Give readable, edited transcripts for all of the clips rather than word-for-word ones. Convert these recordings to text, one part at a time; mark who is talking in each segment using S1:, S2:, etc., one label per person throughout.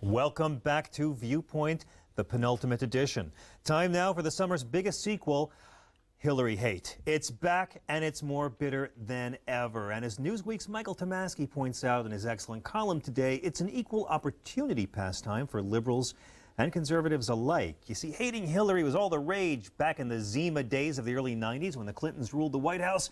S1: Welcome back to Viewpoint, the penultimate edition. Time now for the summer's biggest sequel, Hillary Hate. It's back and it's more bitter than ever. And as Newsweek's Michael Tomasky points out in his excellent column today, it's an equal opportunity pastime for liberals and conservatives alike. You see, hating Hillary was all the rage back in the Zima days of the early 90s when the Clintons ruled the White House.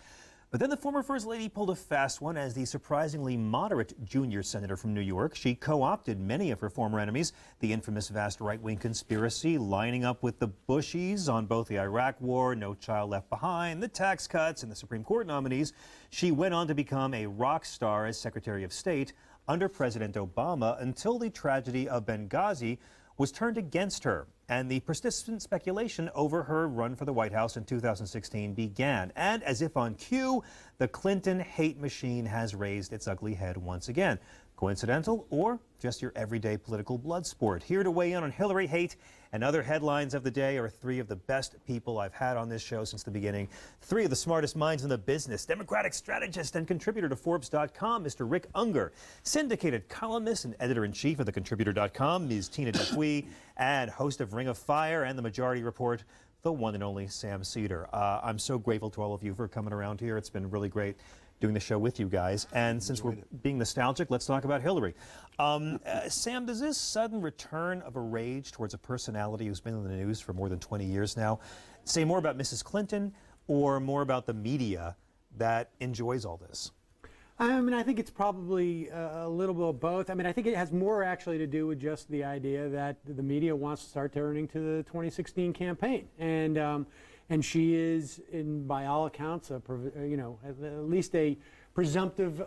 S1: But then the former First Lady pulled a fast one as the surprisingly moderate junior senator from New York. She co-opted many of her former enemies, the infamous vast right-wing conspiracy, lining up with the Bushies on both the Iraq War, No Child Left Behind, the tax cuts, and the Supreme Court nominees. She went on to become a rock star as Secretary of State under President Obama until the tragedy of Benghazi was turned against her, and the persistent speculation over her run for the White House in 2016 began. And as if on cue, the Clinton hate machine has raised its ugly head once again. Coincidental or just your everyday political blood sport? Here to weigh in on Hillary Hate and other headlines of the day are three of the best people I've had on this show since the beginning. Three of the smartest minds in the business. Democratic strategist and contributor to Forbes.com, Mr. Rick Unger. Syndicated columnist and editor-in-chief of the Contributor.com, Ms. Tina Dupuy. And host of Ring of Fire and The Majority Report, the one and only Sam Cedar. I'm so grateful to all of you for coming around here. It's been really great doing the show with you guys. And since we're being nostalgic, let's talk about Hillary. Sam, does this sudden return of a rage towards a personality who's been in the news for more than 20 years now say more about Mrs. Clinton or more about the media that enjoys all this?
S2: I mean, I think it's probably a little bit of both. I mean, I think it has more actually to do with just the idea that the media wants to start turning to the 2016 campaign. And she is, by all accounts, at least a presumptive,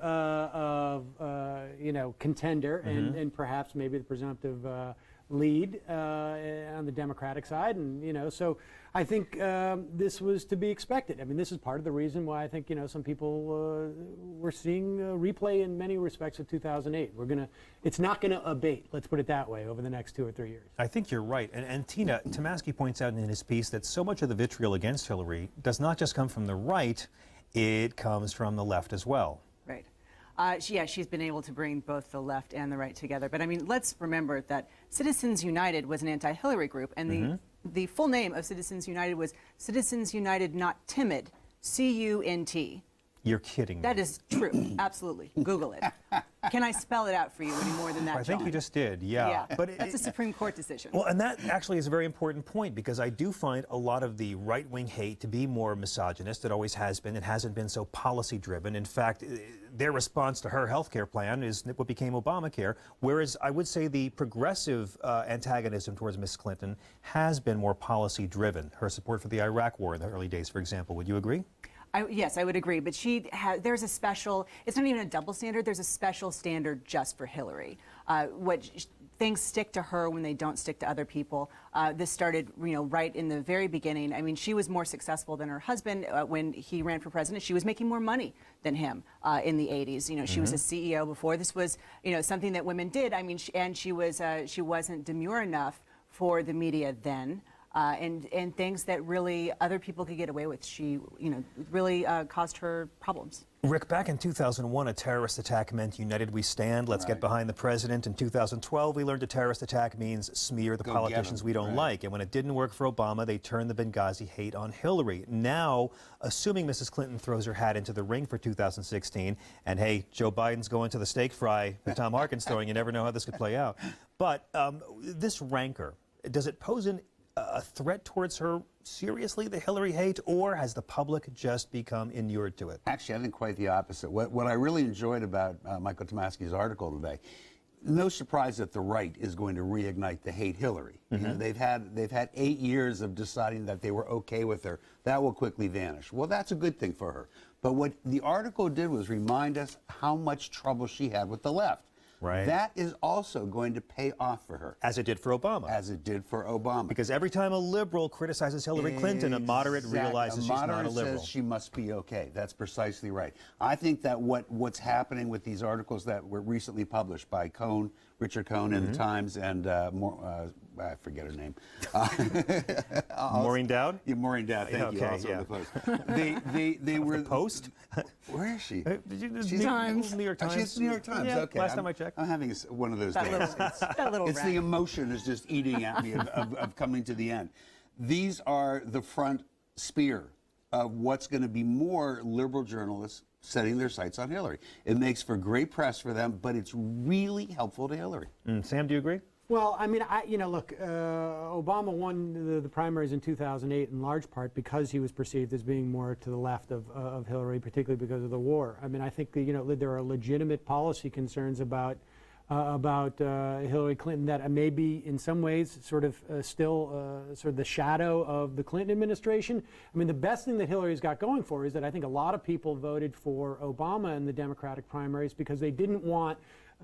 S2: contender, and perhaps maybe the presumptive lead on the Democratic side. And, so I think this was to be expected. I mean, this is part of the reason why I think, some people were seeing a replay in many respects of 2008. It's not going to abate, let's put it that way, over the next 2 or 3 years. I
S1: think you're right. And Tina, Tomasky points out in his piece that so much of the vitriol against Hillary does not just come from the right, it comes from the left as well.
S3: Right. She's been able to bring both the left and the right together. But I mean, let's remember that Citizens United was an anti-Hillary group, and the full name of Citizens United was Citizens United Not Timid, C-U-N-T.
S1: You're kidding me.
S3: That is true. Absolutely. Google it. Can I spell it out for you any more than that,
S1: I think
S3: John?
S1: you just did, yeah.
S3: But that's a Supreme Court decision.
S1: Well, and that actually is a very important point, because I do find a lot of the right-wing hate to be more misogynist. It always has been. It hasn't been so policy-driven. In fact, their response to her health care plan is what became Obamacare, whereas I would say the progressive antagonism towards Ms. Clinton has been more policy-driven. Her support for the Iraq War in the early days, for example. Would you agree?
S3: Yes, I would agree, but there's a special, it's not even a double standard, there's a special standard just for Hillary. Things stick to her when they don't stick to other people. This started, right in the very beginning. I mean, she was more successful than her husband when he ran for president. She was making more money than him in the 80s. She was a CEO before. This was, something that women did. I mean, she wasn't demure enough for the media then. And things that really other people could get away with. She, really caused her problems.
S1: Rick, back in 2001, a terrorist attack meant united we stand, let's get behind the president. In 2012, we learned a terrorist attack means smear the politicians we don't like. And when it didn't work for Obama, they turned the Benghazi hate on Hillary. Now, assuming Mrs. Clinton throws her hat into the ring for 2016, and hey, Joe Biden's going to the steak fry with Tom Harkin's throwing, you never know how this could play out. But this rancor, does it pose a threat towards her seriously, the Hillary hate, or has the public just become inured to it?
S4: Actually, I think quite the opposite. What I really enjoyed about Michael Tomasky's article today, no surprise that the right is going to reignite the hate Hillary. They've had 8 years of deciding that they were okay with her. That will quickly vanish. Well, that's a good thing for her. But what the article did was remind us how much trouble she had with the left.
S1: Right.
S4: That is also going to pay off for her.
S1: As it did for Obama.
S4: As it did for Obama.
S1: Because every time a liberal criticizes Hillary Clinton, a moderate realizes she's not a liberal.
S4: Says she must be okay. That's precisely right. I think that what's happening with these articles that were recently published by Richard Cohn in the Times and I forget her name.
S1: Maureen Dowd?
S4: Yeah, Maureen Dowd. Thank you.
S1: Okay,
S4: Also
S1: yeah.
S4: the Post. They were
S1: The Post?
S4: Where is she?
S1: Did you,
S4: She's
S3: Times.
S1: New York Times.
S4: She's the New York Times.
S1: Yeah,
S4: Okay.
S1: last time I checked.
S4: I'm having one of those
S3: That
S4: days.
S3: little
S4: It's
S3: rat.
S4: the emotion is just eating at me of coming to the end. These are the front spear of what's going to be more liberal journalists setting their sights on Hillary. It makes for great press for them, but it's really helpful to Hillary.
S1: Sam, do you agree?
S2: Well, I mean, look, Obama won the primaries in 2008 in large part because he was perceived as being more to the left of Hillary, particularly because of the war. I mean, I think there are legitimate policy concerns about Hillary Clinton that may be in some ways sort of still sort of the shadow of the Clinton administration. I mean, the best thing that Hillary's got going for her is that I think a lot of people voted for Obama in the Democratic primaries because they didn't want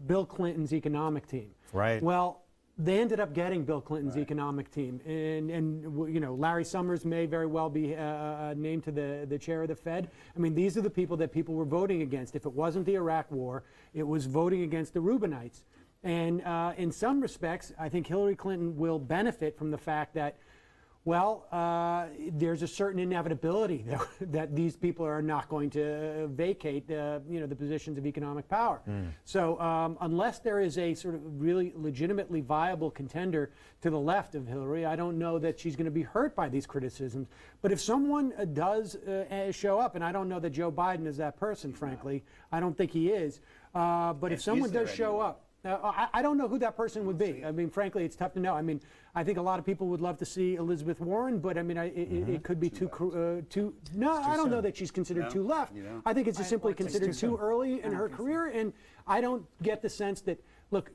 S2: Bill Clinton's economic team.
S1: Right.
S2: Well, they ended up getting Bill Clinton's economic team, and Larry Summers may very well be named to the chair of the Fed. I mean, these are the people that people were voting against. If it wasn't the Iraq War, it was voting against the Reubenites. And in some respects, I think Hillary Clinton will benefit from the fact that, well, there's a certain inevitability that these people are not going to vacate, the positions of economic power. So unless there is a sort of really legitimately viable contender to the left of Hillary, I don't know that she's going to be hurt by these criticisms. But if someone does show up, and I don't know that Joe Biden is that person, frankly, I don't think he is. But if someone does show up, I don't know who that person would be. I mean, frankly, it's tough to know. I mean, I think a lot of people would love to see Elizabeth Warren, but I mean, it could be too. No, I don't know that she's considered too left. I think it's just simply considered too early in her career, and I don't get the sense that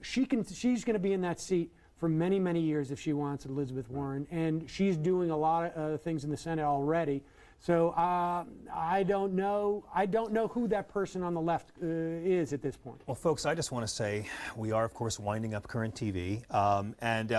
S2: she's going to be in that seat for many, many years if she wants, Elizabeth Warren, and she's doing a lot of things in the Senate already. So I don't know who that person on the left is at this point.
S1: Well, folks, I just want to say we are, of course, winding up current TV, and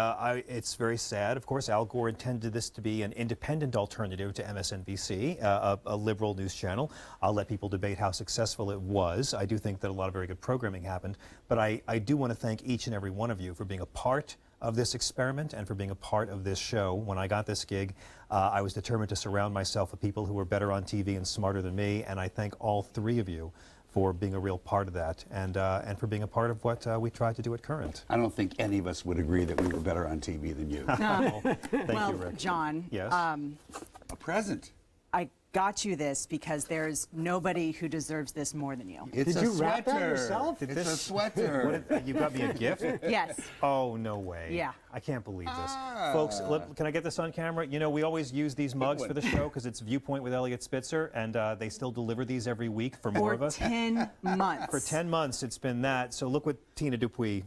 S1: it's very sad. Of course, Al Gore intended this to be an independent alternative to MSNBC, a liberal news channel. I'll let people debate how successful it was. I do think that a lot of very good programming happened, but I do want to thank each and every one of you for being a part of this experiment and for being a part of this show. When I got this gig, I was determined to surround myself with people who were better on TV and smarter than me, and I thank all three of you for being a real part of that and for being a part of what we tried to do at Current.
S4: I don't think any of us would agree that we were better on TV than you.
S1: Thank you, Rick.
S3: John,
S1: Yes?
S4: A present.
S3: I got you this because there's nobody who deserves this more than you.
S4: It's
S2: Did
S4: a
S2: you wrap that
S4: sweater.
S2: yourself?
S4: It's a sweater.
S1: You got me a gift?
S3: Yes.
S1: Oh, no way.
S3: Yeah.
S1: I can't believe this. Folks, can I get this on camera? You know, we always use these mugs for the show because it's Viewpoint with Elliot Spitzer, and they still deliver these every week for more of us.
S3: 10 months.
S1: For 10 months, it's been that. So look what Tina Dupuy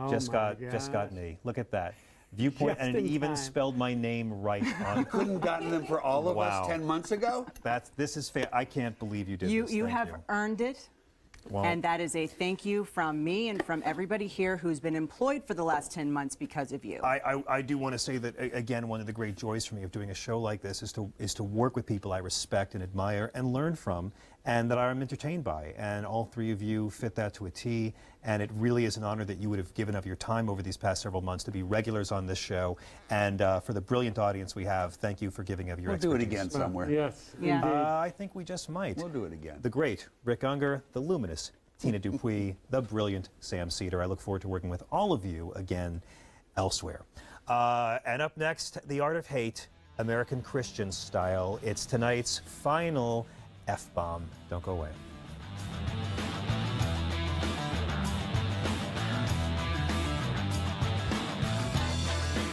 S1: just got me. Look at that. Viewpoint,
S2: Just
S1: and it
S2: in
S1: even
S2: time.
S1: spelled my name right on.
S4: Couldn't gotten them for all of
S1: Wow.
S4: us 10 months ago?
S1: This is fair. I can't believe you did
S3: You
S1: this.
S3: you
S1: Thank
S3: have earned it.
S1: Well,
S3: And that is a thank you from me and from everybody here who's been employed for the last 10 months because of you.
S1: I do want to say that, again, one of the great joys for me of doing a show like this is to work with people I respect and admire and learn from, and that I'm entertained by. And all three of you fit that to a T, and it really is an honor that you would have given of your time over these past several months to be regulars on this show. And for the brilliant audience we have, thank you for giving of your
S4: We'll do it
S1: expertise.
S4: again somewhere.
S2: Yes.
S3: Yeah.
S2: Indeed.
S1: I think we just might.
S4: We'll do it again.
S1: The great Rick Unger, the luminous Tina Dupuy, the brilliant Sam Cedar. I look forward to working with all of you again elsewhere. And up next, The Art of Hate, American Christian style. It's tonight's final F-bomb. Don't go away.